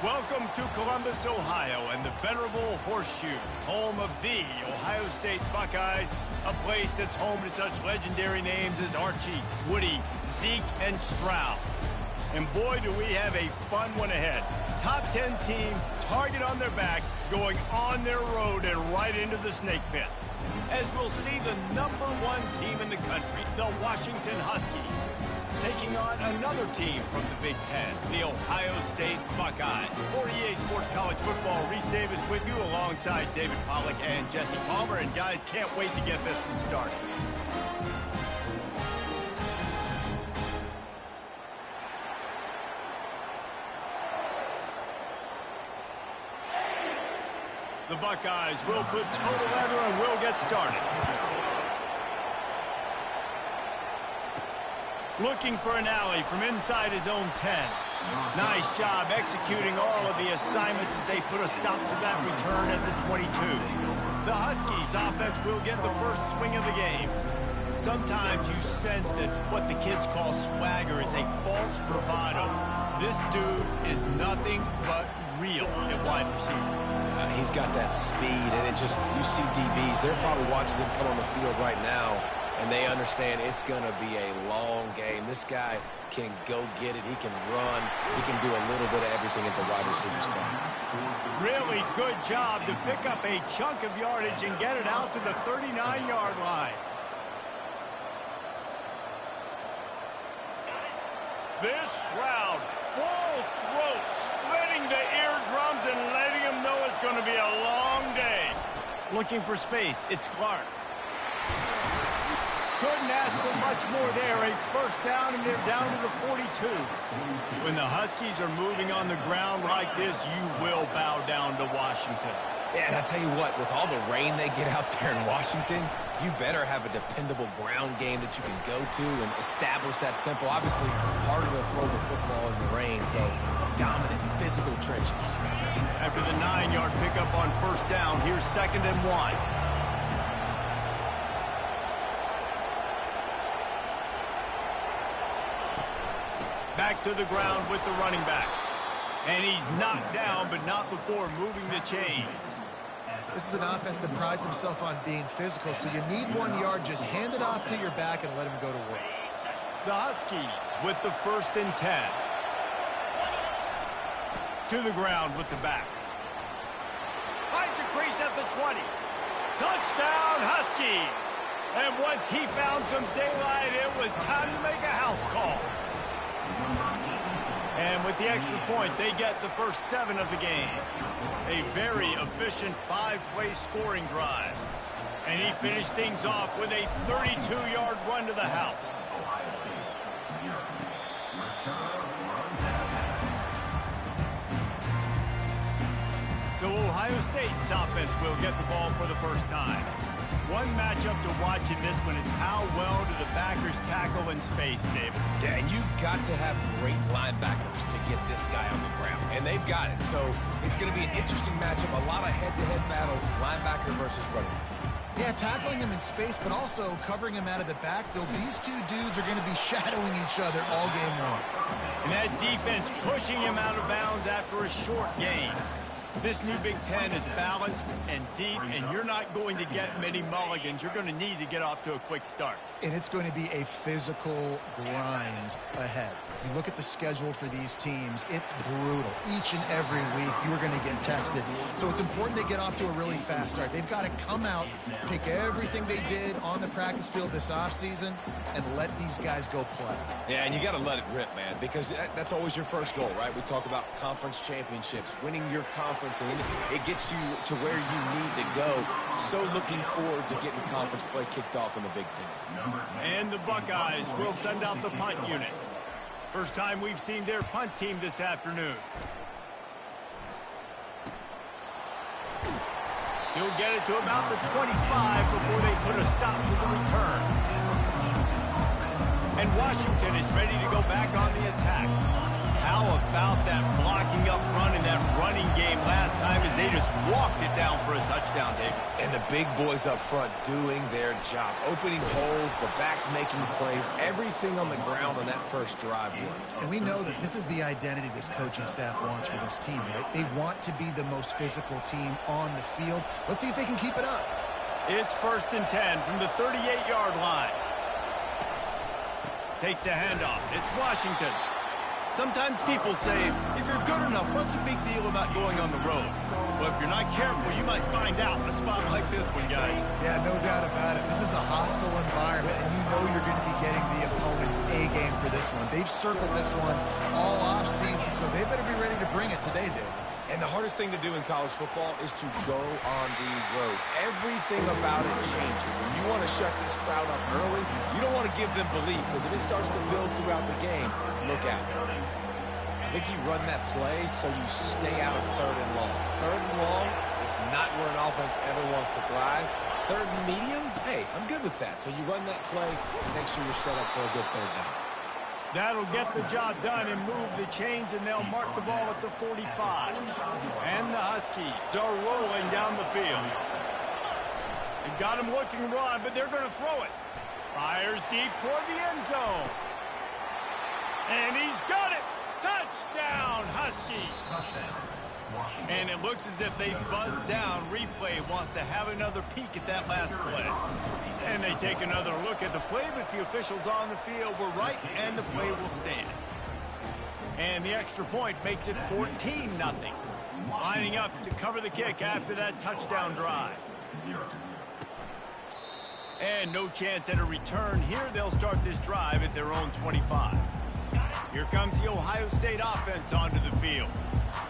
Welcome to Columbus, Ohio, and the venerable Horseshoe, home of the Ohio State Buckeyes, a place that's home to such legendary names as Archie, Woody, Zeke, and Stroud. And boy, do we have a fun one ahead. Top 10 team, target on their back, going on their road and right into the snake pit. As we'll see the #1 team in the country, the Washington Huskies, taking on another team from the Big Ten, the Ohio State Buckeyes. For EA Sports College Football, Reese Davis with you alongside David Pollack and Jesse Palmer. And guys, can't wait to get this one started. The Buckeyes will put total leather and we'll get started. Looking for an alley from inside his own 10. Nice job executing all of the assignments as they put a stop to that return at the 22. The Huskies offense will get the first swing of the game. Sometimes you sense that what the kids call swagger is a false bravado. This dude is nothing but real at wide receiver. He's got that speed, and it just, you see DBs, they're probably watching him come on the field right now, and they understand it's going to be a long game. This guy can go get it. He can run. He can do a little bit of everything at the wide receiver spot. Really good job to pick up a chunk of yardage and get it out to the 39-yard line. This crowd, full throat, splitting the eardrums and letting them know it's going to be a long day. Looking for space, it's Clark. Couldn't ask for much more there. A first down, and they're down to the 42. When the Huskies are moving on the ground like this, you will bow down to Washington. Yeah, and I tell you what, with all the rain they get out there in Washington, you better have a dependable ground game that you can go to and establish that tempo. Obviously, harder to throw the football in the rain, so dominant physical trenches. After the 9-yard pickup on first down, here's 2nd and 1. Back to the ground with the running back. And he's knocked down, but not before moving the chains. This is an offense that prides himself on being physical, so you need 1 yard. Just hand it off to your back and let him go to work. The Huskies with the 1st and 10. To the ground with the back. Finds a crease at the 20. Touchdown, Huskies! And once he found some daylight, it was time to make a house call. And with the extra point, they get the first 7 of the game. A very efficient 5-play scoring drive. And he finished things off with a 32-yard run to the house. So Ohio State's offense will get the ball for the first time. One matchup to watch in this one is how well do the backers tackle in space, David. Yeah, and you've got to have great linebackers to get this guy on the ground, and they've got it. So it's going to be an interesting matchup, a lot of head-to-head battles, linebacker versus running back. Yeah, tackling him in space, but also covering him out of the backfield. These two dudes are going to be shadowing each other all game long. And that defense pushing him out of bounds after a short gain. This new Big Ten is balanced and deep, and you're not going to get many mulligans. You're going to need to get off to a quick start. And it's going to be a physical grind ahead. You look at the schedule for these teams, it's brutal. Each and every week, you're going to get tested. So it's important they get off to a really fast start. They've got to come out, pick everything they did on the practice field this offseason, and let these guys go play. Yeah, and you got to let it rip, man, because that's always your first goal, right? We talk about conference championships, winning your conference, and then it gets you to where you need to go. So looking forward to getting conference play kicked off in the Big Ten. And the Buckeyes will send out the punt unit. First time we've seen their punt team this afternoon. He'll get it to about the 25 before they put a stop to the return. And Washington is ready to go back on the attack. How about that blocking up front and that running passing game last time as they just walked it down for a touchdown, David. And the big boys up front doing their job. Opening holes, the backs making plays, everything on the ground on that first drive worked. And we know that this is the identity this coaching staff wants for this team, right? They want to be the most physical team on the field. Let's see if they can keep it up. It's 1st and 10 from the 38-yard line. Takes the handoff. It's Washington. Sometimes people say, if you're good enough, what's the big deal about going on the road? Well, if you're not careful, you might find out in a spot like this one, guys. Yeah, no doubt about it. This is a hostile environment, and you know you're going to be getting the opponent's A game for this one. They've circled this one all offseason, so they better be ready to bring it today, Dave. And the hardest thing to do in college football is to go on the road. Everything about it changes, and you want to shut this crowd up early. You don't want to give them belief, because if it starts to build throughout the game, look out. I think you run that play so you stay out of 3rd and long. 3rd and long is not where an offense ever wants to thrive. 3rd and medium, hey, I'm good with that. So you run that play to make sure you're set up for a good 3rd down. That'll get the job done and move the chains, and they'll mark the ball at the 45. And the Huskies are rolling down the field. They've got him looking run, but they're going to throw it. Fires deep toward the end zone. And he's got it. Touchdown, Huskies. And it looks as if they buzzed down. Replay wants to have another peek at that last play. And they take another look at the play, but the officials on the field were right, and the play will stand. And the extra point makes it 14-0. Lining up to cover the kick after that touchdown drive. And no chance at a return here. They'll start this drive at their own 25. Here comes the Ohio State offense onto the field.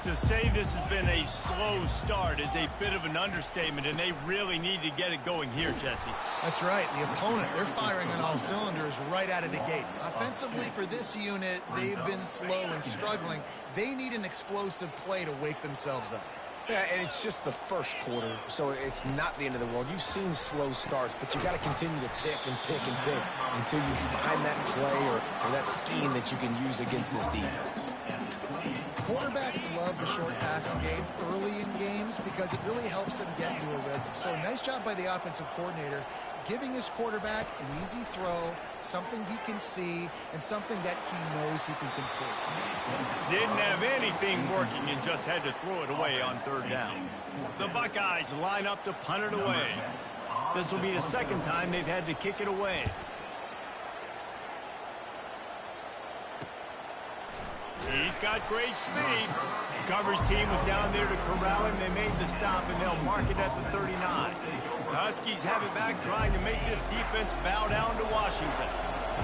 To say this has been a slow start is a bit of an understatement, and they really need to get it going here, Jesse. That's right. The opponent, they're firing on all cylinders right out of the gate. Offensively, for this unit, they've been slow and struggling. They need an explosive play to wake themselves up. Yeah, and it's just the first quarter, so it's not the end of the world. You've seen slow starts, but you got to continue to pick and pick and pick until you find that play or that scheme that you can use against this defense. Quarterbacks love the short passing game early in games because it really helps them get into a rhythm. So nice job by the offensive coordinator giving his quarterback an easy throw, something he can see, and something that he knows he can complete. Didn't have anything working and just had to throw it away on 3rd down. The Buckeyes line up to punt it away. This will be the 2nd time they've had to kick it away. He's got great speed. The coverage team was down there to corral him. They made the stop, and they'll mark it at the 39. The Huskies have it back, trying to make this defense bow down to Washington.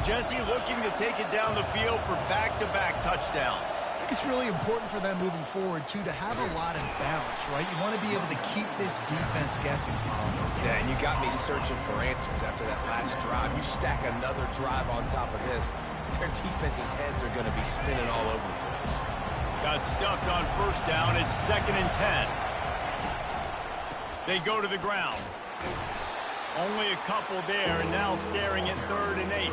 Jesse looking to take it down the field for back-to-back touchdowns. I think it's really important for them moving forward, too, to have a lot of balance, right? You want to be able to keep this defense guessing, Paul. Yeah, and you got me searching for answers after that last drive. You stack another drive on top of this, their defense's heads are going to be spinning all over the place. Got stuffed on 1st down. It's 2nd and 10. They go to the ground. Only a couple there, and now staring at 3rd and 8.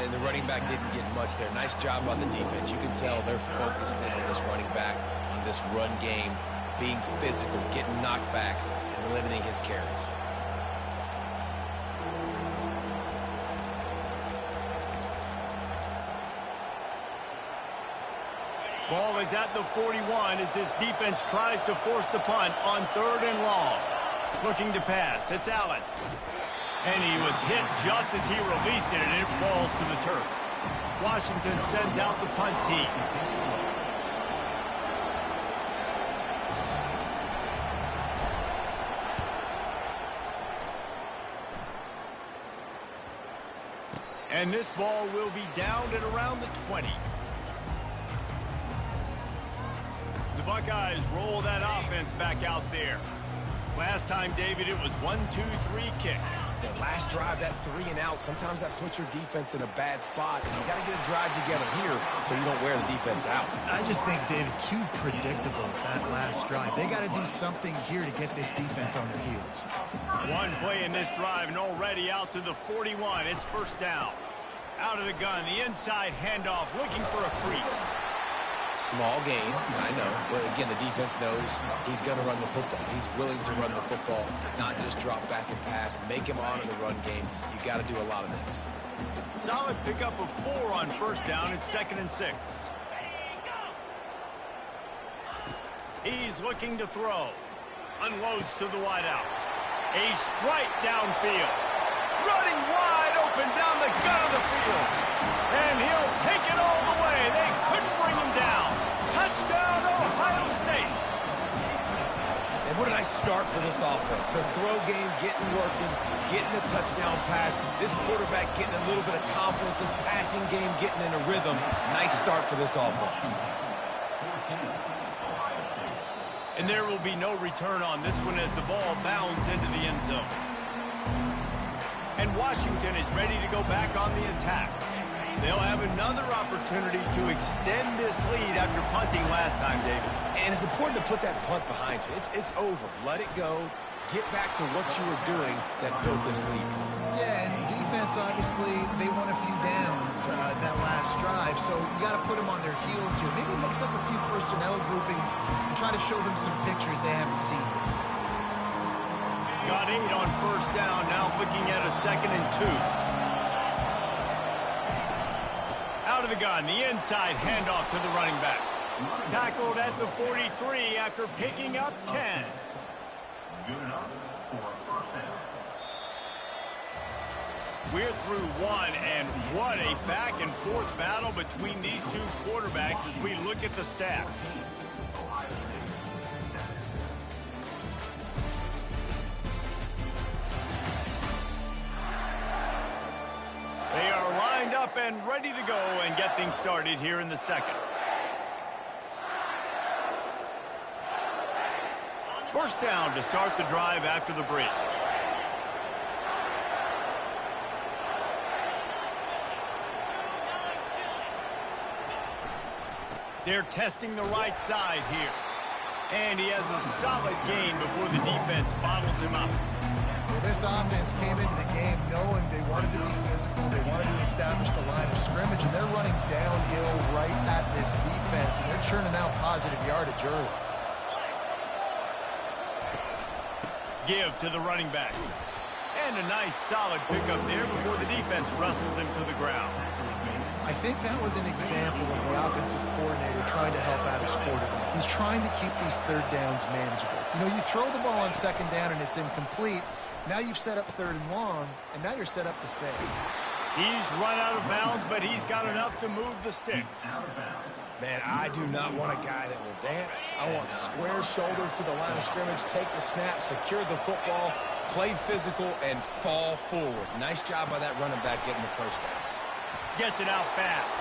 And the running back didn't get much there. Nice job on the defense. You can tell they're focused in on this running back, on this run game, being physical, getting knockbacks, and limiting his carries. Ball is at the 41 as this defense tries to force the punt on 3rd and long. Looking to pass. It's Allen. And he was hit just as he released it, and it falls to the turf. Washington sends out the punt team. And this ball will be down at around the 20. The Buckeyes roll that offense back out there. Last time, David, it was 1-2-3 kick. Yeah, last drive, that 3 and out, sometimes that puts your defense in a bad spot, and you got to get a drive together here so you don't wear the defense out. I just think, David, too predictable that last drive. They got to do something here to get this defense on their heels. One play in this drive, and already out to the 41. It's 1st down. Out of the gun, the inside handoff, looking for a crease. Small gain, I know. But again, the defense knows he's going to run the football. He's willing to run the football, not just drop back and pass, make him honor the run game. You got to do a lot of this. Solid pickup of 4 on first down. It's 2nd and 6. He's looking to throw. Unloads to the wideout. A strike downfield. Running wide open down the gut of the field. And he'll take it all the way. They couldn't bring him down. Touchdown, Ohio State. And what a nice start for this offense. The throw game getting working, getting the touchdown pass. This quarterback getting a little bit of confidence. This passing game getting in a rhythm. Nice start for this offense. And there will be no return on this one as the ball bounds into the end zone. And Washington is ready to go back on the attack. They'll have another opportunity to extend this lead after punting last time, David. And it's important to put that punt behind you. It's over. Let it go. Get back to what you were doing that built this lead. Yeah, and defense, obviously, they won a few downs that last drive, so you got to put them on their heels here. Maybe mix up a few personnel groupings and try to show them some pictures they haven't seen. Got 8 on first down, now looking at a 2nd and 2. Out of the gun, the inside handoff to the running back. Tackled at the 43 after picking up 10. Good enough for a first down. We're through one, and what a back-and-forth battle between these two quarterbacks as we look at the stats. They are lined up and ready to go and get things started here in the second. First down to start the drive after the break. They're testing the right side here. And he has a solid gain before the defense bottles him up. Well, this offense came into the game knowing they wanted to be physical, they wanted to establish the line of scrimmage, and they're running downhill right at this defense, and they're churning out positive yardage early. Give to the running back. And a nice solid pickup there before the defense wrestles him to the ground. I think that was an example of the offensive coordinator trying to help out his quarterback. He's trying to keep these third downs manageable. You know, you throw the ball on second down and it's incomplete. Now you've set up third and long, and now you're set up to fail. He's run out of bounds, but he's got enough to move the sticks. Man, I do not want a guy that will dance. I want square shoulders to the line of scrimmage, take the snap, secure the football, play physical, and fall forward. Nice job by that running back getting the first down. Gets it out fast.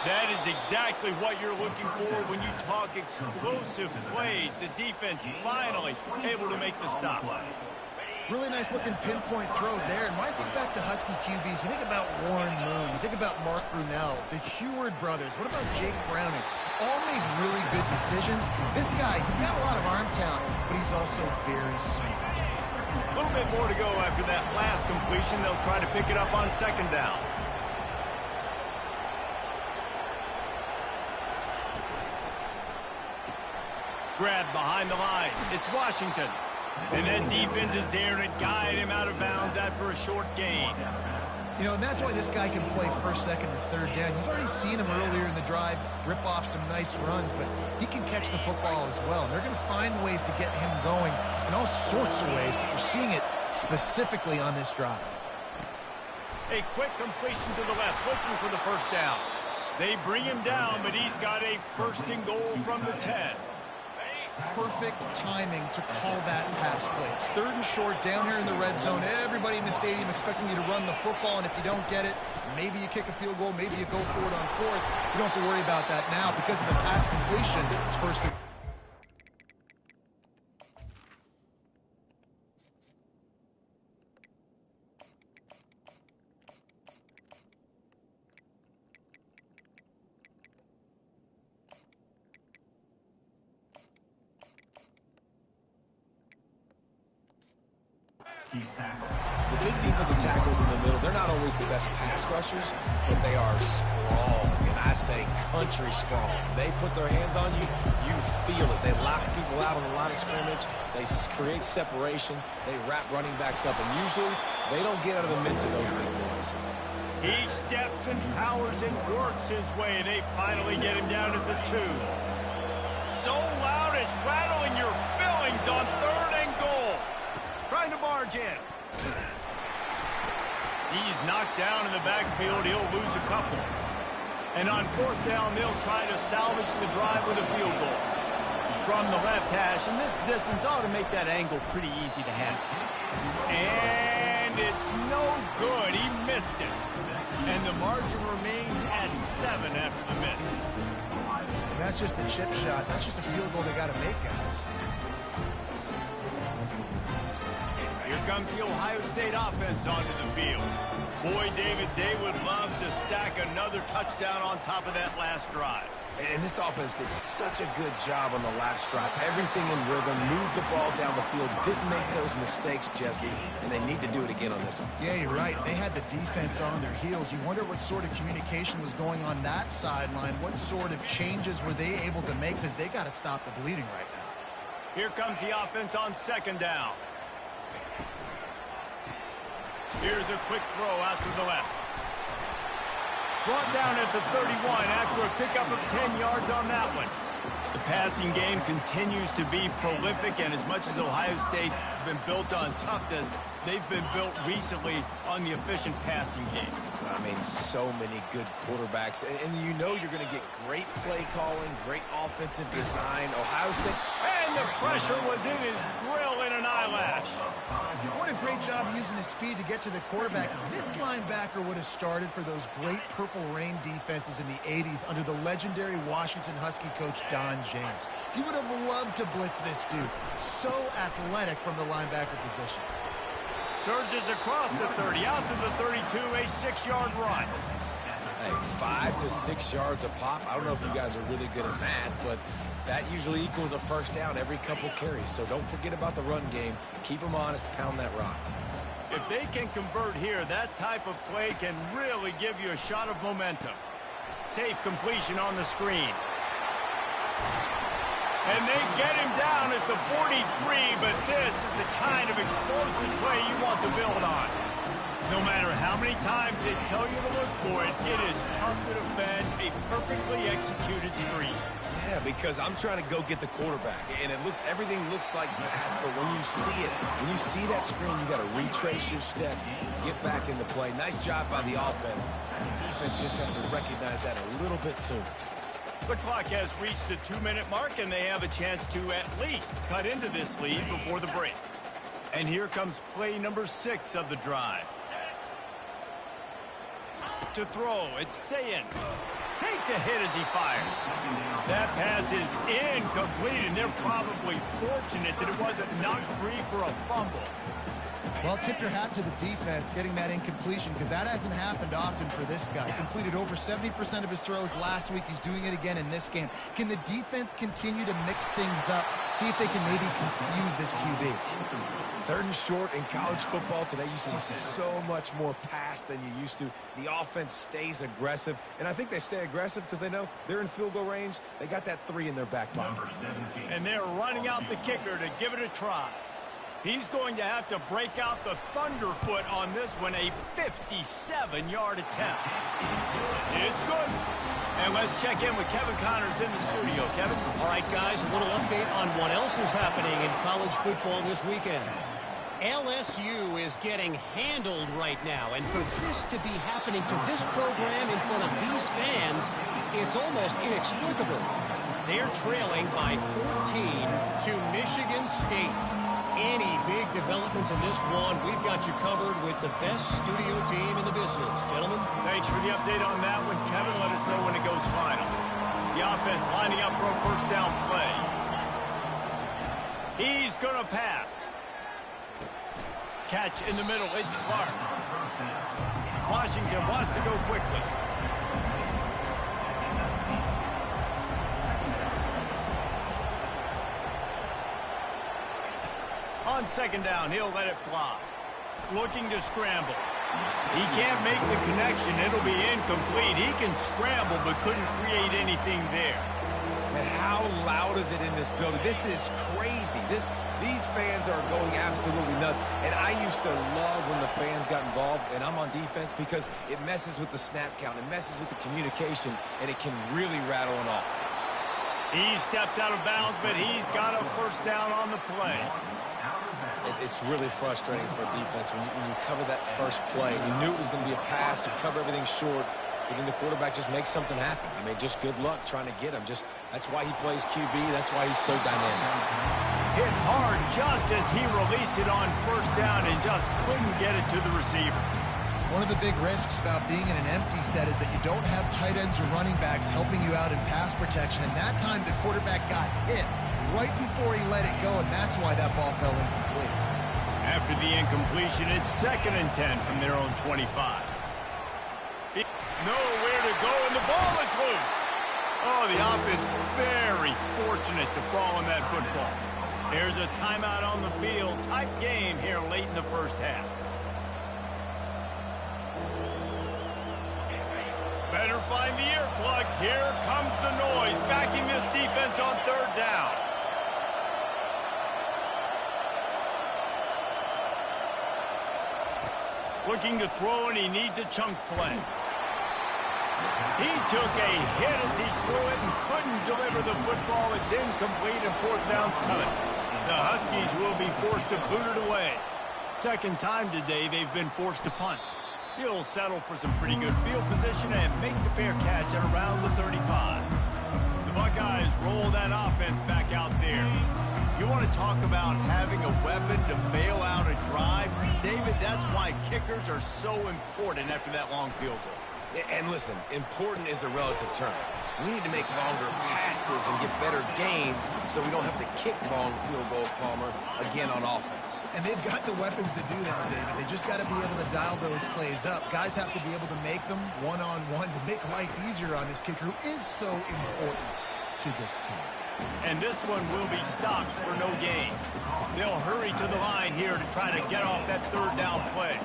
That is exactly what you're looking for when you talk explosive plays. The defense finally able to make the stop. Really nice looking pinpoint throw there. And when I think back to Husky QBs, you think about Warren Moon, you think about Mark Brunell, the Heward brothers. What about Jake Browning? All made really good decisions. This guy, he's got a lot of arm talent, but he's also very smart. A little bit more to go after that last completion. They'll try to pick it up on second down. Grab behind the line. It's Washington. And then defense is there to guide him out of bounds after a short gain. You know, and that's why this guy can play first, second, and third down. You've already seen him earlier in the drive rip off some nice runs, but he can catch the football as well. And they're going to find ways to get him going in all sorts of ways, but you're seeing it specifically on this drive. A quick completion to the left, looking for the first down. They bring him down, but he's got a first and goal from the 10. Perfect timing to call that pass play. It's third and short down here in the red zone. Everybody in the stadium expecting you to run the football, and if you don't get it, maybe you kick a field goal, maybe you go for it on fourth. You don't have to worry about that now because of the pass completion. It's first and The big defensive tackles in the middle, they're not always the best pass rushers, but they are strong, and I say country strong. They put their hands on you, you feel it. They lock people out on the line of scrimmage. They create separation. They wrap running backs up, and usually they don't get out of the midst of those big boys. He steps and powers and works his way. They finally get him down at the 2. So loud it's rattling your fillings on 3rd and goal. Trying to barge in. He's knocked down in the backfield. He'll lose a couple. And on 4th down, they'll try to salvage the drive with a field goal. From the left hash, and this distance ought to make that angle pretty easy to handle. And it's no good. He missed it. And the margin remains at 7 after the miss. And that's just the chip shot. That's just a field goal they got to make, guys. Here comes the Ohio State offense onto the field. Boy, David, they would love to stack another touchdown on top of that last drive. And this offense did such a good job on the last drive. Everything in rhythm, moved the ball down the field, didn't make those mistakes, Jesse, and they need to do it again on this one. Yeah, you're right. They had the defense on their heels. You wonder what sort of communication was going on that sideline. What sort of changes were they able to make, because they got to stop the bleeding right now. Here comes the offense on 2nd down. Here's a quick throw out to the left. Brought down at the 31 after a pickup of 10 yards on that one. The passing game continues to be prolific, and as much as Ohio State has been built on toughness, they've been built recently on the efficient passing game. I mean, so many good quarterbacks, and you know you're going to get great play calling, great offensive design. Ohio State... And the pressure was in his grill in an eyelash. What a great job using his speed to get to the quarterback. This linebacker would have started for those great Purple Rain defenses in the 80s under the legendary Washington Husky coach Don James. He would have loved to blitz this dude. So athletic from the linebacker position. Surges across the 30, out to the 32, a 6-yard run. Hey, 5 to 6 yards a pop. I don't know if you guys are really good at math, but that usually equals a first down every couple carries. So don't forget about the run game. Keep them honest, pound that rock. If they can convert here, that type of play can really give you a shot of momentum. Safe completion on the screen. And they get him down at the 43, but this is the kind of explosive play you want to build on. No matter how many times they tell you to look for it, it is tough to defend a perfectly executed screen. Yeah, because I'm trying to go get the quarterback, and everything looks like pass, but when you see that screen, you got to retrace your steps, get back into play. Nice job by the offense. The defense just has to recognize that a little bit sooner. The clock has reached the 2-minute mark, and they have a chance to at least cut into this lead before the break. And here comes play number 6 of the drive. To throw, it's Sayin. Takes a hit as he fires. That pass is incomplete, and they're probably fortunate that it wasn't knocked free for a fumble. Well, tip your hat to the defense getting that incompletion, because that hasn't happened often for this guy. He completed over 70% of his throws last week. He's doing it again in this game. Can the defense continue to mix things up, see if they can maybe confuse this QB? 3rd and short in college football today, you see so much more pass than you used to. The offense stays aggressive, and I think they stay aggressive because they know they're in field goal range. They got that 3 in their back pocket. And they're running out the kicker to give it a try. He's going to have to break out the thunderfoot on this one, a 57-yard attempt. It's good. And let's check in with Kevin Connors in the studio. Kevin? All right, guys, a little update on what else is happening in college football this weekend. LSU is getting handled right now, and for this to be happening to this program in front of these fans, it's almost inexplicable. They're trailing by 14 to Michigan State. Any big developments in this one, we've got you covered with the best studio team in the business. Gentlemen? Thanks for the update on that one, Kevin. Let us know when it goes final. The offense lining up for a first down play. He's going to pass. Catch in the middle. It's Clark. Washington wants to go quickly. On 2nd down, he'll let it fly. Looking to scramble. He can't make the connection. It'll be incomplete. He can scramble but couldn't create anything there. And how loud is it in this building? This is crazy. These fans are going absolutely nuts. And I used to love when the fans got involved, and I'm on defense, because it messes with the snap count. It messes with the communication, and it can really rattle an offense. He steps out of bounds, but he's got a first down on the play. It's really frustrating for defense when you cover that first play. You knew it was going to be a pass. You cover everything short. But then the quarterback just makes something happen. I mean, just good luck trying to get him. That's why he plays QB. That's why he's so dynamic. Hit hard just as he released it on first down and just couldn't get it to the receiver. One of the big risks about being in an empty set is that you don't have tight ends or running backs helping you out in pass protection. And that time the quarterback got hit right before he let it go, and that's why that ball fell incomplete. After the incompletion, it's 2nd and 10 from their own 25. Nowhere to go, and the ball is loose. Oh, the offense very fortunate to fall on that football. There's a timeout on the field. Tight game here late in the first half. Better find the earplugs. Here comes the noise, backing this defense on 3rd down. Looking to throw, and he needs a chunk play. He took a hit as he threw it and couldn't deliver the football. It's incomplete, and 4th down's coming. The Huskies will be forced to boot it away. 2nd time today they've been forced to punt. He'll settle for some pretty good field position and make the fair catch at around the 35. The Buckeyes roll that offense back out there. You want to talk about having a weapon to bail out a drive? David, that's why kickers are so important after that long field goal. And listen, important is a relative term. We need to make longer passes and get better gains so we don't have to kick long field goals, Palmer, again on offense. And they've got the weapons to do that, David. They just got to be able to dial those plays up. Guys have to be able to make them one-on-one to make life easier on this kicker, who is so important to this team. And this one will be stopped for no gain. They'll hurry to the line here to try to get off that 3rd down play.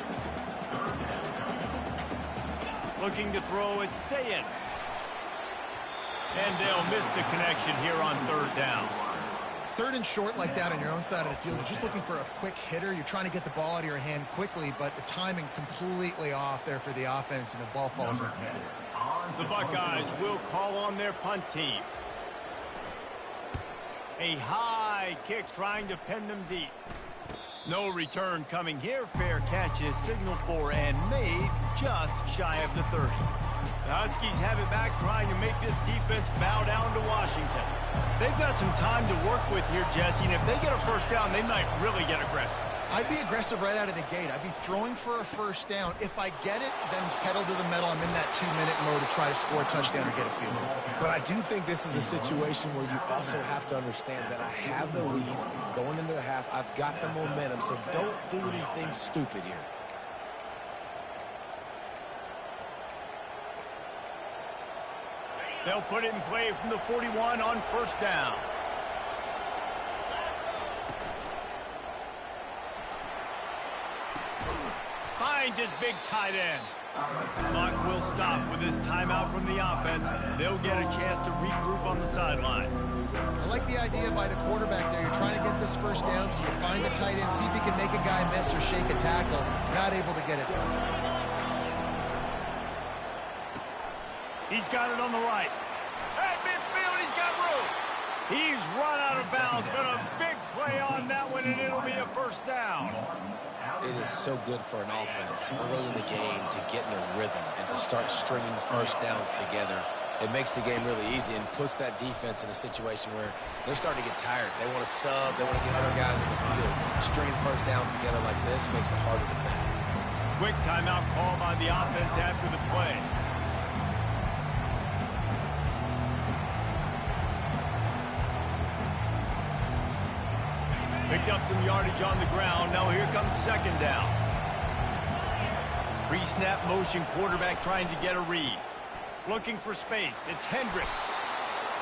Looking to throw, it's Sayin. And they'll miss the connection here on 3rd down. 3rd and short like that on your own side of the field, you're just looking for a quick hitter. You're trying to get the ball out of your hand quickly, but the timing completely off there for the offense, and the ball falls incomplete. The Buckeyes will call on their punt team. A high kick trying to pin them deep. No return coming here. Fair catch is signaled for and made just shy of the 30. The Huskies have it back, trying to make this defense bow down to Washington. They've got some time to work with here, Jesse, and if they get a first down, they might really get aggressive. I'd be aggressive right out of the gate. I'd be throwing for a first down. If I get it, then it's pedal to the metal. I'm in that 2-minute mode to try to score a touchdown or get a field goal. But I do think this is a situation where you also have to understand that I have the lead going into the half. I've got the momentum, so don't do anything stupid here. They'll put it in play from the 41 on first down. Finds his big tight end. Clock will stop with this timeout from the offense. They'll get a chance to regroup on the sideline. I like the idea by the quarterback there. You're trying to get this first down, so you find the tight end, see if you can make a guy miss or shake a tackle. Not able to get it done. He's got it on the right. At midfield, he's got room. He's run out of bounds, but a big play on that one, and it'll be a first down. It is so good for an offense early in the game to get in a rhythm and to start stringing first downs together. It makes the game really easy and puts that defense in a situation where they're starting to get tired. They want to sub. They want to get other guys in the field. Stringing first downs together like this makes it hard to defend. Quick timeout call by the offense after the play. Picked up some yardage on the ground. Now here comes second down. Pre-snap motion, quarterback trying to get a read. Looking for space. It's Hendricks.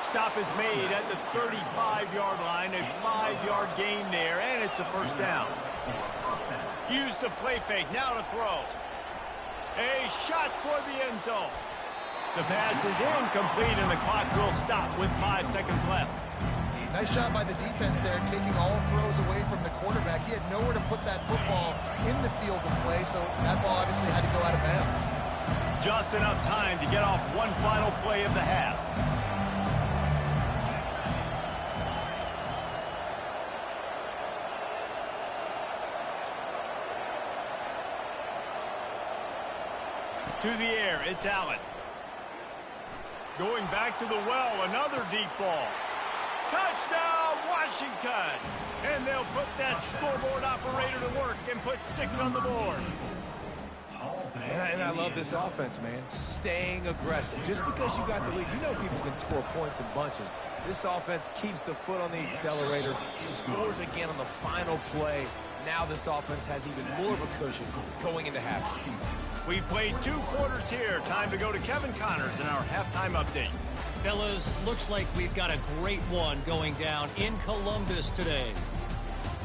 Stop is made at the 35-yard line. A 5-yard gain there, and it's a first down. Use the play fake. Now to throw. A shot toward the end zone. The pass is incomplete, and the clock will stop with 5 seconds left. Nice job by the defense there, taking all throws away from the quarterback. He had nowhere to put that football in the field to play, so that ball obviously had to go out of bounds. Just enough time to get off one final play of the half. To the air, it's Allen. Going back to the well, another deep ball. Touchdown, Washington! And they'll put that scoreboard operator to work and put 6 on the board. And I love this offense, man. Staying aggressive. Just because you got the lead, you know people can score points in bunches. This offense keeps the foot on the accelerator, scores again on the final play. Now this offense has even more of a cushion going into halftime. We played 2 quarters here. Time to go to Kevin Connors in our halftime update. Fellas, looks like we've got a great one going down in Columbus today.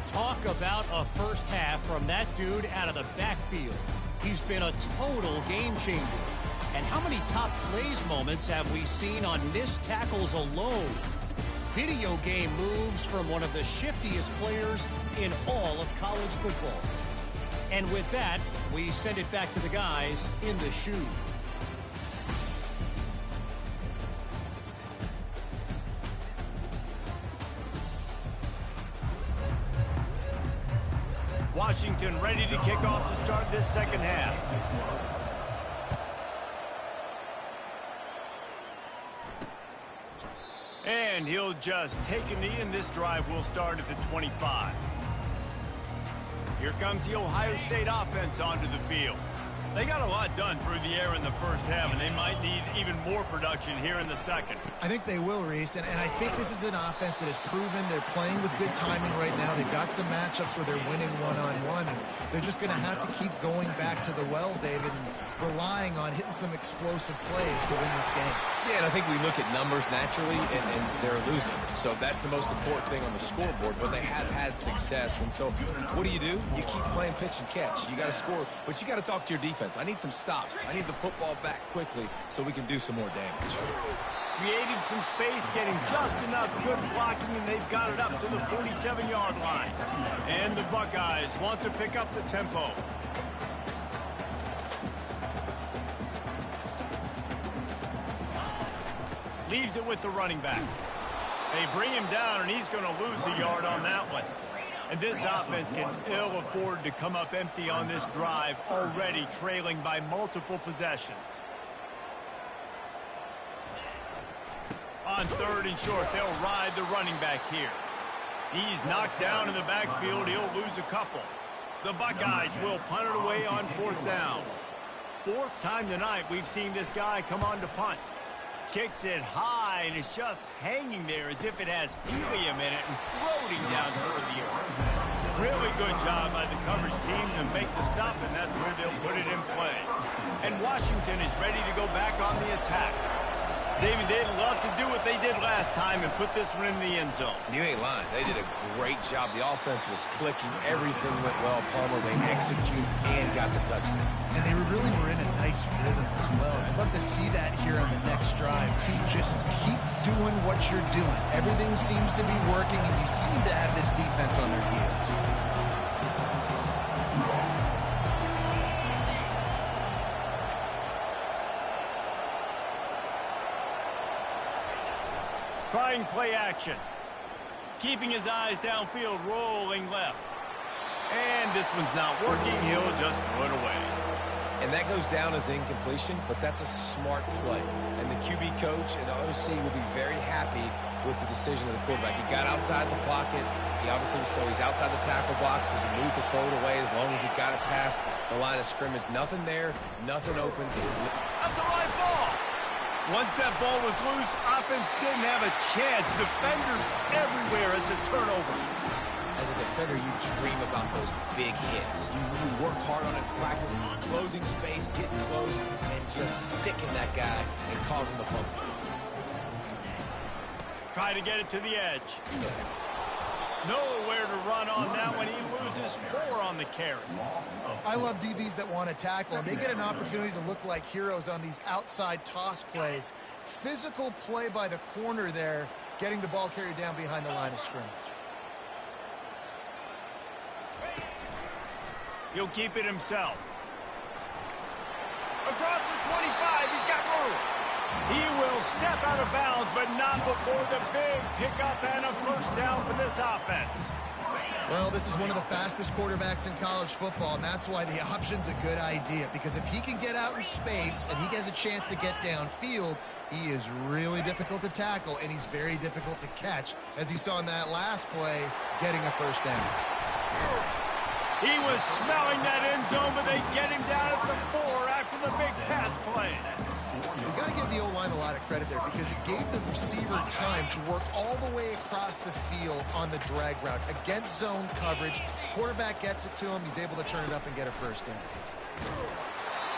Talk about a first half from that dude out of the backfield. He's been a total game changer. And how many top plays moments have we seen on missed tackles alone? Video game moves from one of the shiftiest players in all of college football. And with that, we send it back to the guys in the shoe. Washington ready to kick off to start this second half. And he'll just take a knee, and this drive will start at the 25. Here comes the Ohio State offense onto the field. They got a lot done through the air in the first half, and they might need even more production here in the second. I think they will, Reese, and I think this is an offense that has proven they're playing with good timing right now. They've got some matchups where they're winning one-on-one, and they're just going to have to keep going back to the well, David, and relying on hitting some explosive plays to win this game. Yeah, and I think we look at numbers naturally, and they're losing. So that's the most important thing on the scoreboard, but they have had success. And so what do? You keep playing pitch and catch. You got to score, but you got to talk to your defense. I need some stops. I need the football back quickly so we can do some more damage. Created some space, getting just enough good blocking, and they've got it up to the 47-yard line. And the Buckeyes want to pick up the tempo. Leaves it with the running back. They bring him down, and he's going to lose a yard on that one. And this offense can ill afford to come up empty on this drive, already trailing by multiple possessions. On 3rd and short, they'll ride the running back here. He's knocked down in the backfield. He'll lose a couple. The Buckeyes will punt it away on 4th down. 4th time tonight we've seen this guy come on to punt. Kicks it high, and it's just hanging there as if it has helium in it and floating down toward the earth. Really good job by the coverage team to make the stop, and that's where they'll put it in play. And Washington is ready to go back on the attack. David, they'd love to do what they did last time and put this one in the end zone. You ain't lying. They did a great job. The offense was clicking. Everything went well. Palmer, they execute and got the touchdown. And they really were in a nice rhythm as well. I'd love to see that here on the next drive, too. Just keep doing what you're doing. Everything seems to be working, and you seem to have this defense on their heels. Trying play action. Keeping his eyes downfield, rolling left. And this one's not working. He'll just throw it away. And that goes down as incompletion, but that's a smart play. And the QB coach and the OC will be very happy with the decision of the quarterback. He got outside the pocket. He obviously was so he's outside the tackle box. He knew he could throw it away as long as he got it past the line of scrimmage. Nothing there, nothing open. That's a right ball. Once that ball was loose, offense didn't have a chance. Defenders everywhere. It's a turnover. As a defender, you dream about those big hits. You work hard on it in practice, closing space, getting close, and just sticking that guy and causing the fumble. Try to get it to the edge. Nowhere to run on that one. He loses 4 on the carry. I love DBs that want to tackle, and they get an opportunity to look like heroes on these outside toss plays. Physical play by the corner there, getting the ball carried down behind the line of scrimmage. He'll keep it himself. Across the 25, he's got room. He will step out of bounds, but not before the big pickup and a first down for this offense. Well, this is one of the fastest quarterbacks in college football, and that's why the option's a good idea, because if he can get out in space and he has a chance to get downfield, he is really difficult to tackle, and he's very difficult to catch, as you saw in that last play, getting a first down. He was smelling that end zone, but they get him down at the 4 after the big pass play. We've got to give the O-line a lot of credit there because it gave the receiver time to work all the way across the field on the drag route against zone coverage. Quarterback gets it to him. He's able to turn it up and get a first down.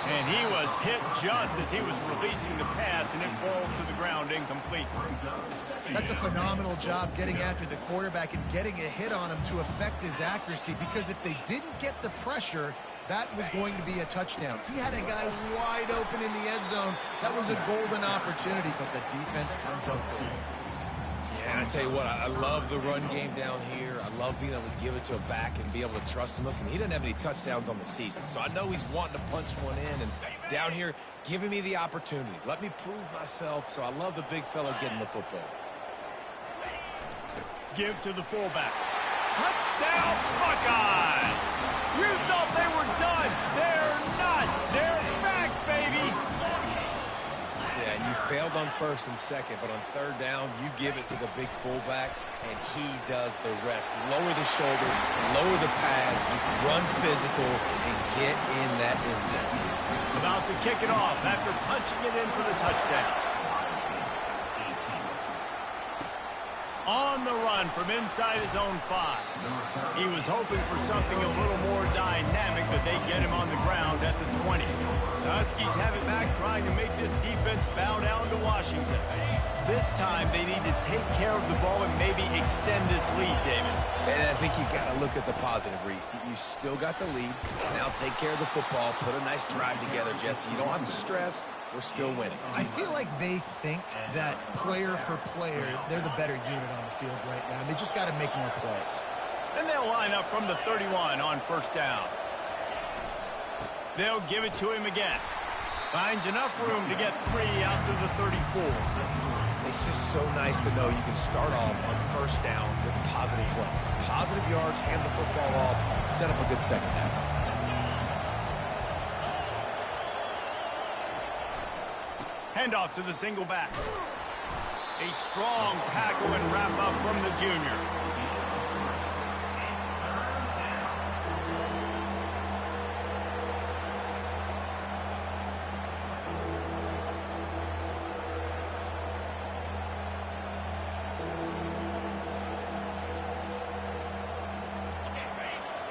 And he was hit just as he was releasing the pass, and it falls to the ground incomplete. That's a phenomenal job getting after the quarterback and getting a hit on him to affect his accuracy, because if they didn't get the pressure, that was going to be a touchdown. He had a guy wide open in the end zone. That was a golden opportunity, but the defense comes up with it. Yeah, and I tell you what, I love the run game down here. I love being able to give it to a back and be able to trust him. Listen, he doesn't have any touchdowns on the season, so I know he's wanting to punch one in. And down here, giving me the opportunity. Let me prove myself, so I love the big fella getting the football. Give to the fullback. Touchdown, Buckeyes! You thought they were done. They're not. They're back, baby. Yeah, and you failed on first and second, but on third down, you give it to the big fullback, and he does the rest. Lower the shoulder, lower the pads, run physical, and get in that end zone. About to kick it off after punching it in for the touchdown. On the run from inside his own 5. He was hoping for something a little more dynamic, but they get him on the ground at the 20. The Huskies have it back, trying to make this defense bow down to Washington. This time they need to take care of the ball and maybe extend this lead, David. And I think you got to look at the positive, Reese. You still got the lead. Now take care of the football. Put a nice drive together, Jesse. You don't have to stress. We're still winning. I feel like they think that player for player, they're the better unit on the field right now. They just got to make more plays. And they'll line up from the 31 on first down. They'll give it to him again. Finds enough room to get 3 out to the 34. It's just so nice to know you can start off on first down with positive plays. Positive yards, hand the football off, set up a good second down. Handoff to the single back. A strong tackle and wrap up from the junior.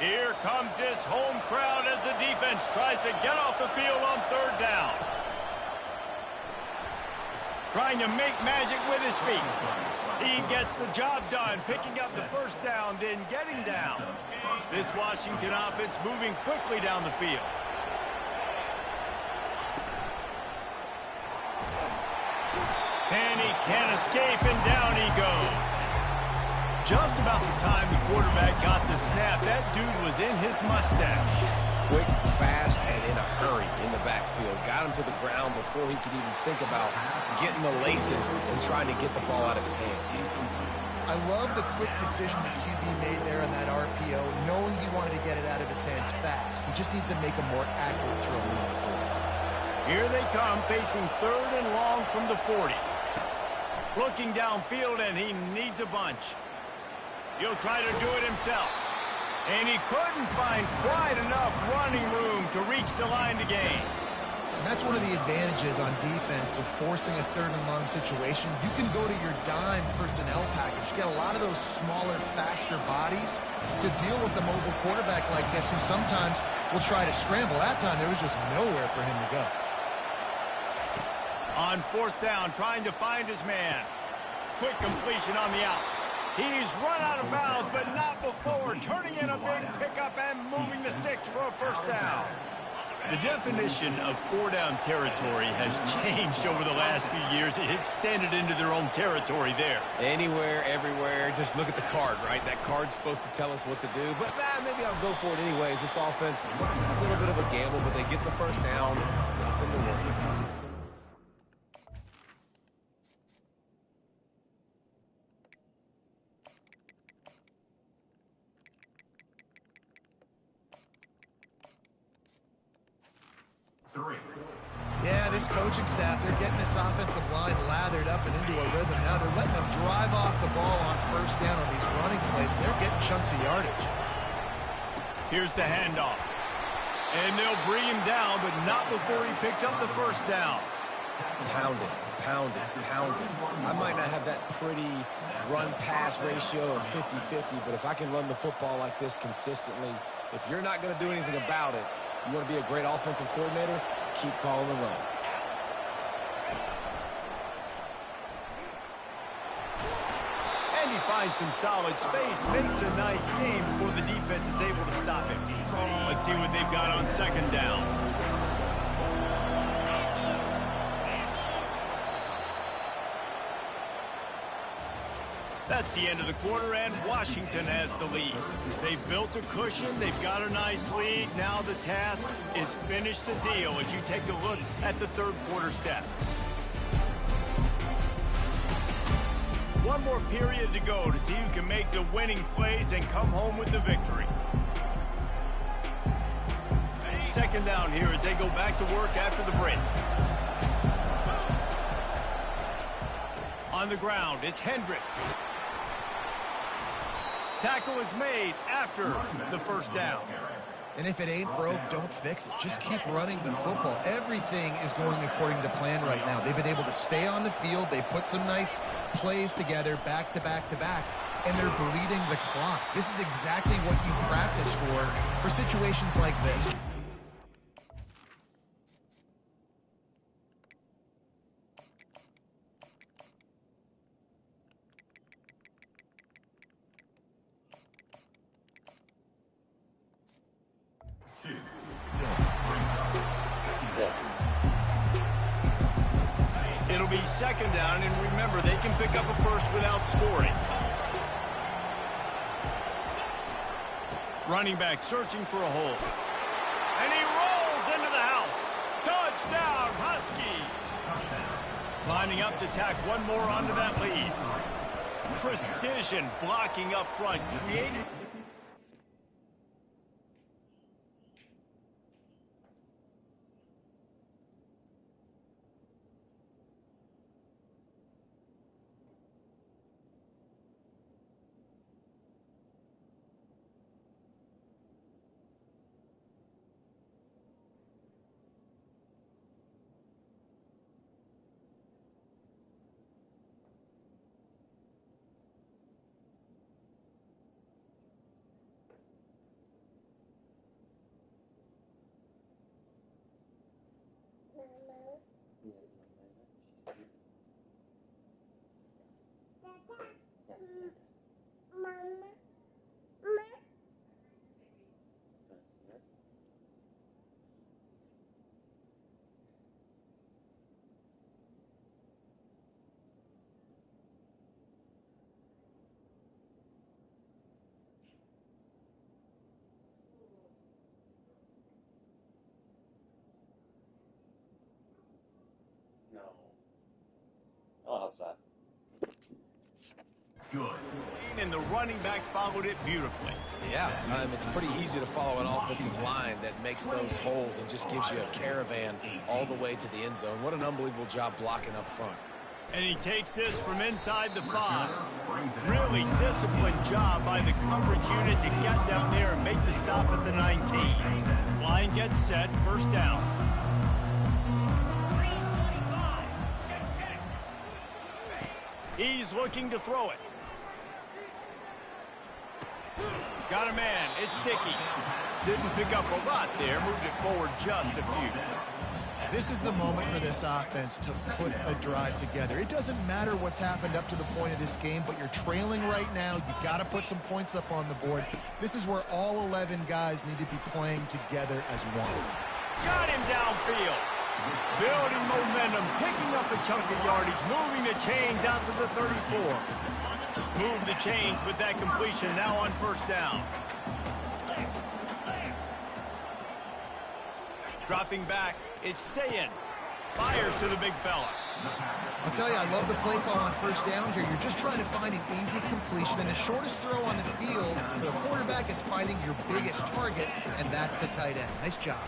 Here comes this home crowd as the defense tries to get off the field on third down. Trying to make magic with his feet. He gets the job done, picking up the first down, then getting down. This Washington offense moving quickly down the field. And he can't escape, and down he goes. Just about the time the quarterback got the snap, that dude was in his mustache. Quick, fast, and in a hurry in the backfield. Got him to the ground before he could even think about getting the laces and trying to get the ball out of his hands. I love the quick decision the QB made there on that RPO, knowing he wanted to get it out of his hands fast. He just needs to make a more accurate throw moving forward. Here they come, facing third and long from the 40. Looking downfield, and he needs a bunch. He'll try to do it himself. And he couldn't find quite enough running room to reach the line to gain. And that's one of the advantages on defense of forcing a third and long situation. You can go to your dime personnel package. Get a lot of those smaller, faster bodies to deal with a mobile quarterback like this who sometimes will try to scramble. That time there was just nowhere for him to go. On fourth down, trying to find his man. Quick completion on the out. He's run out of bounds, but not before turning in a big pickup and moving the sticks for a first down. The definition of four-down territory has changed over the last few years. It extended into their own territory there. Anywhere, everywhere, just look at the card, right? That card's supposed to tell us what to do, but maybe I'll go for it anyways. This offense, a little bit of a gamble, but they get the first down. Nothing to worry about. Yeah, this coaching staff, they're getting this offensive line lathered up and into a rhythm. Now they're letting them drive off the ball on first down on these running plays, and they're getting chunks of yardage. Here's the handoff. And they'll bring him down, but not before he picks up the first down. Pound it, pound it, pound it. I might not have that pretty run-pass ratio of 50-50, but if I can run the football like this consistently, if you're not going to do anything about it, you want to be a great offensive coordinator, keep calling the run. And he finds some solid space, makes a nice game before the defense is able to stop him. Let's see what they've got on second down. That's the end of the quarter, and Washington has the lead. They've built a cushion. They've got a nice lead. Now the task is finish the deal as you take a look at the third quarter stats. One more period to go to see who can make the winning plays and come home with the victory. Second down here as they go back to work after the break. On the ground, it's Hendricks. Tackle is made after the first down. And if it ain't broke, don't fix it. Just keep running the football. Everything is going according to plan right now. They've been able to stay on the field. They put some nice plays together back to back to back, and they're bleeding the clock. This is exactly what you practice for situations like this. It'll be second down, and remember, they can pick up a first without scoring. Running back searching for a hole. And he rolls into the house. Touchdown, Huskies. Lining up to tack one more onto that lead. Precision blocking up front. Created. Oh, outside. Good. And the running back followed it beautifully. Yeah, it's pretty easy to follow an offensive line that makes those holes and just gives you a caravan all the way to the end zone. What an unbelievable job blocking up front. And he takes this from inside the 5. Really disciplined job by the coverage unit to get down there and make the stop at the 19. Line gets set, first down. He's looking to throw it. Got a man. It's Dickey. Didn't pick up a lot there. Moved it forward just a few. This is the moment for this offense to put a drive together. It doesn't matter what's happened up to the point of this game, but you're trailing right now. You've got to put some points up on the board. This is where all 11 guys need to be playing together as one. Got him downfield. Building momentum, picking up a chunk of yardage, moving the chains out to the 34. Move the chains with that completion, now on first down. Dropping back, it's Sayin. Fires to the big fella. I'll tell you, I love the play call on first down here. You're just trying to find an easy completion, and the shortest throw on the field for the quarterback is finding your biggest target, and that's the tight end. Nice job.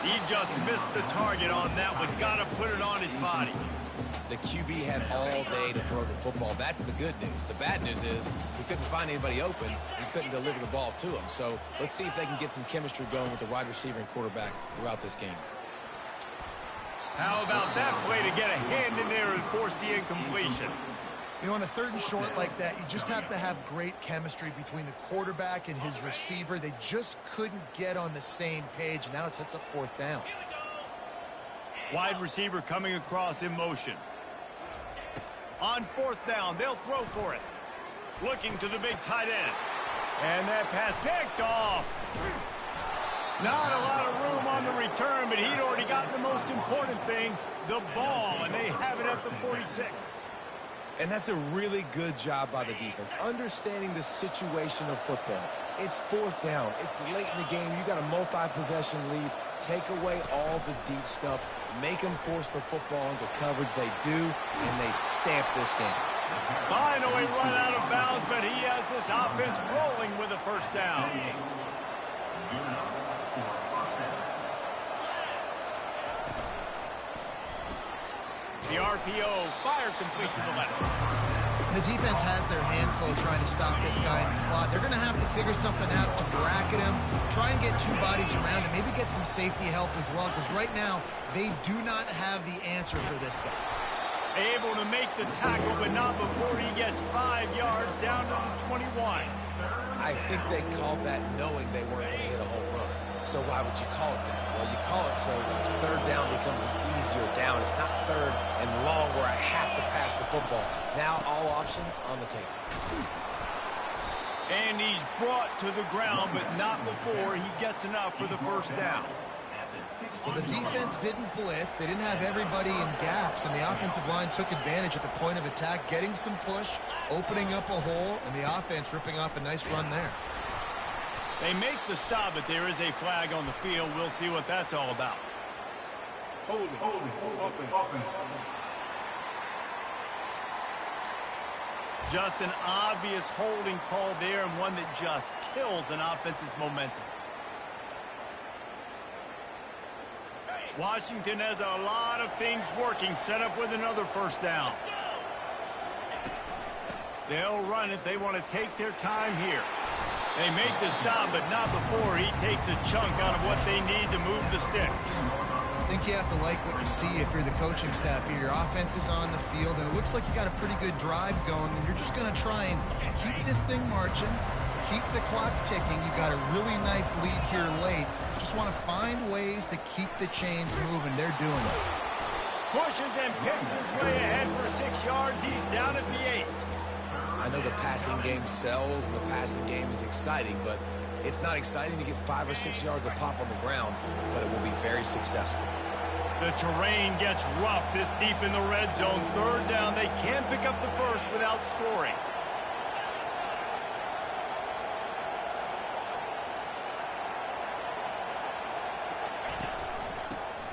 He just missed the target on that one. Got to put it on his body. The QB had all day to throw the football. That's the good news. The bad news is he couldn't find anybody open. He couldn't deliver the ball to him. So let's see if they can get some chemistry going with the wide receiver and quarterback throughout this game. How about that play to get a hand in there and force the incompletion? You know, on a third and short like that, you just have to have great chemistry between the quarterback and his receiver. They just couldn't get on the same page. Now it sets up fourth down. Wide receiver coming across in motion. On fourth down, they'll throw for it. Looking to the big tight end. And that pass picked off. Not a lot of room on the return, but he'd already gotten the most important thing, the ball, and they have it at the 46. And that's a really good job by the defense, understanding the situation of football. It's fourth down. It's late in the game. You got a multi-possession lead. Take away all the deep stuff. Make them force the football into coverage. They do, and they stamp this game. Finally run out of bounds, but he has this offense rolling with a first down. The RPO, fire complete to the left. The defense has their hands full trying to stop this guy in the slot. They're going to have to figure something out to bracket him, try and get two bodies around him, maybe get some safety help as well, because right now they do not have the answer for this guy. Able to make the tackle, but not before he gets 5 yards down to the 21. I think they called that knowing they weren't going to hit a home run. So why would you call it that? Well, you call it so third down becomes an easier down. It's not third and long where I have to pass the football. Now all options on the table. And he's brought to the ground, but not before he gets enough for the first down. Well, the defense didn't blitz. They didn't have everybody in gaps, and the offensive line took advantage at the point of attack, getting some push, opening up a hole, and the offense ripping off a nice run there. They make the stop, but there is a flag on the field. We'll see what that's all about. Holding, offense. Just an obvious holding call there, and one that just kills an offense's momentum. Washington has a lot of things working, set up with another first down. They'll run it. They want to take their time here. They make the stop, but not before he takes a chunk out of what they need to move the sticks. I think you have to like what you see if you're the coaching staff here. Your offense is on the field, and it looks like you got a pretty good drive going, and you're just going to try and keep this thing marching, keep the clock ticking. You got a really nice lead here late. Just want to find ways to keep the chains moving. They're doing it. Pushes and picks his way ahead for 6 yards. He's down at the 8. I know the passing game sells and the passing game is exciting, but it's not exciting to get 5 or 6 yards of pop on the ground, but it will be very successful. The terrain gets rough this deep in the red zone. Third down, they can't pick up the first without scoring.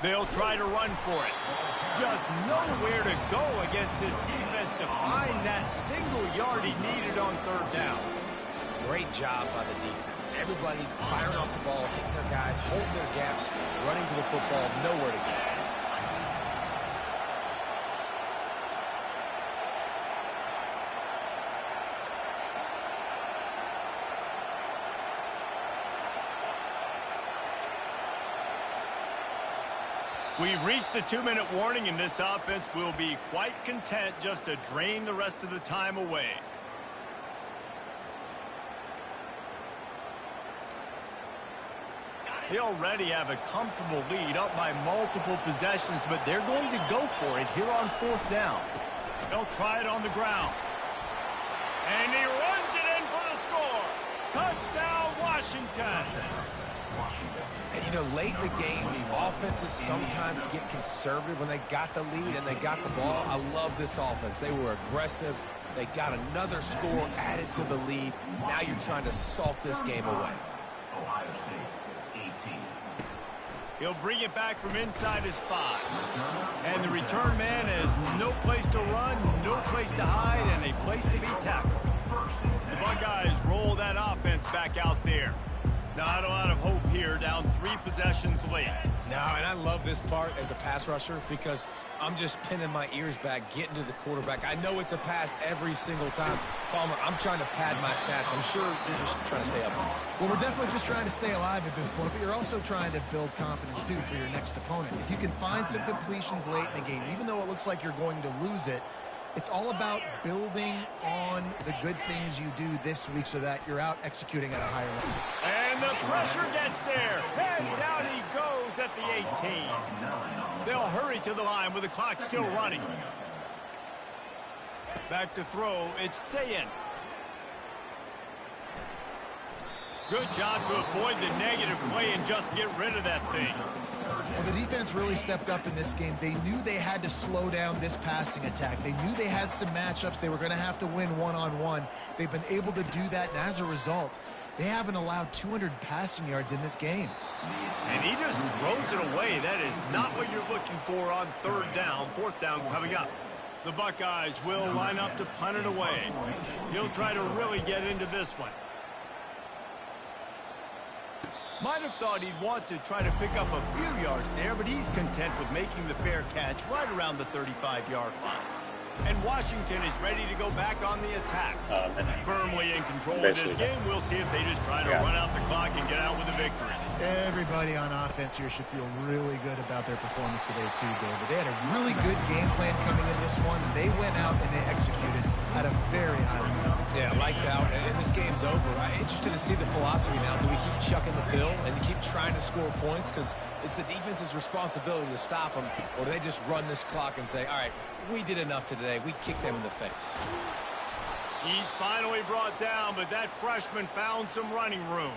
They'll try to run for it. Just nowhere to go against this defense to find that single yard he needed on third down. Great job by the defense. Everybody firing off the ball, hitting their guys, holding their gaps, running to the football, nowhere to go. We've reached the 2-minute warning, and this offense will be quite content just to drain the rest of the time away. They already have a comfortable lead up by multiple possessions, but they're going to go for it here on 4th down. They'll try it on the ground. And he runs it in for the score. Touchdown, Washington. And, you know, late in the games, offenses sometimes get conservative when they got the lead and they got the ball. I love this offense. They were aggressive. They got another score added to the lead. Now you're trying to salt this game away. Ohio State, 18. He'll bring it back from inside his 5. And the return man has no place to run, no place to hide, and a place to be tackled. The Buckeyes roll that offense back out there. Not a lot of hope here, down 3 possessions late. No, and I love this part as a pass rusher because I'm just pinning my ears back, getting to the quarterback. I know it's a pass every single time. Palmer, I'm trying to pad my stats. I'm sure you're just trying to stay up. Well, we're definitely just trying to stay alive at this point, but you're also trying to build confidence, too, for your next opponent. If you can find some completions late in the game, even though it looks like you're going to lose it, it's all about building on the good things you do this week so that you're out executing at a higher level. And the pressure gets there. And down he goes at the 18. They'll hurry to the line with the clock still running. Back to throw, it's Sayin. Good job to avoid the negative play and just get rid of that thing. Well, the defense really stepped up in this game. They knew they had to slow down this passing attack. They knew they had some matchups they were going to have to win one-on-one. They've been able to do that, and as a result, they haven't allowed 200 passing yards in this game. And he just throws it away. That is not what you're looking for on 3rd down, 4th down coming up. The Buckeyes will line up to punt it away. He'll try to really get into this one. Might have thought he'd want to try to pick up a few yards there, but he's content with making the fair catch right around the 35-yard line. And Washington is ready to go back on the attack. Firmly in control of this game. We'll see if they just try to run out the clock and get out with a victory. Everybody on offense here should feel really good about their performance today, too, David. They had a really good game plan coming into this one, and they went out and they executed at a very high level. Yeah, lights out, and this game's over. I'm interested to see the philosophy now. Do we keep chucking the pill and keep trying to score points? Because it's the defense's responsibility to stop them, or do they just run this clock and say, all right, we did enough today. We kicked them in the face. He's finally brought down, but that freshman found some running room.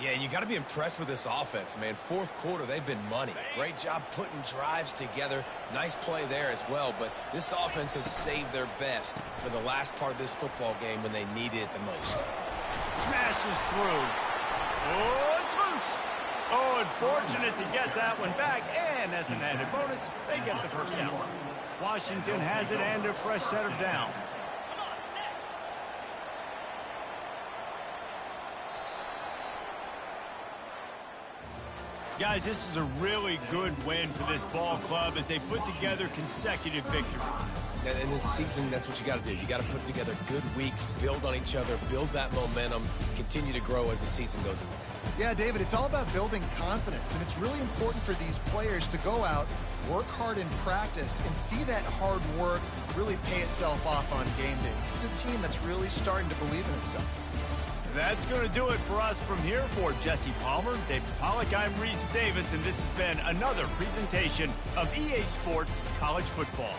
Yeah, you got to be impressed with this offense, man. 4th quarter, they've been money. Great job putting drives together. Nice play there as well, but this offense has saved their best for the last part of this football game when they needed it the most. Smashes through. Oh, it's loose. Oh, unfortunate to get that one back, and as an added bonus, they get the first down. Washington has it and a fresh set of downs. Guys, this is a really good win for this ball club as they put together consecutive victories. And in this season, that's what you got to do. You got to put together good weeks, build on each other, build that momentum, continue to grow as the season goes along. Yeah, David, it's all about building confidence, and it's really important for these players to go out, work hard in practice, and see that hard work really pay itself off on game day. This is a team that's really starting to believe in itself. That's going to do it for us from here. For Jesse Palmer, David Pollack, I'm Reese Davis, and this has been another presentation of EA Sports College Football.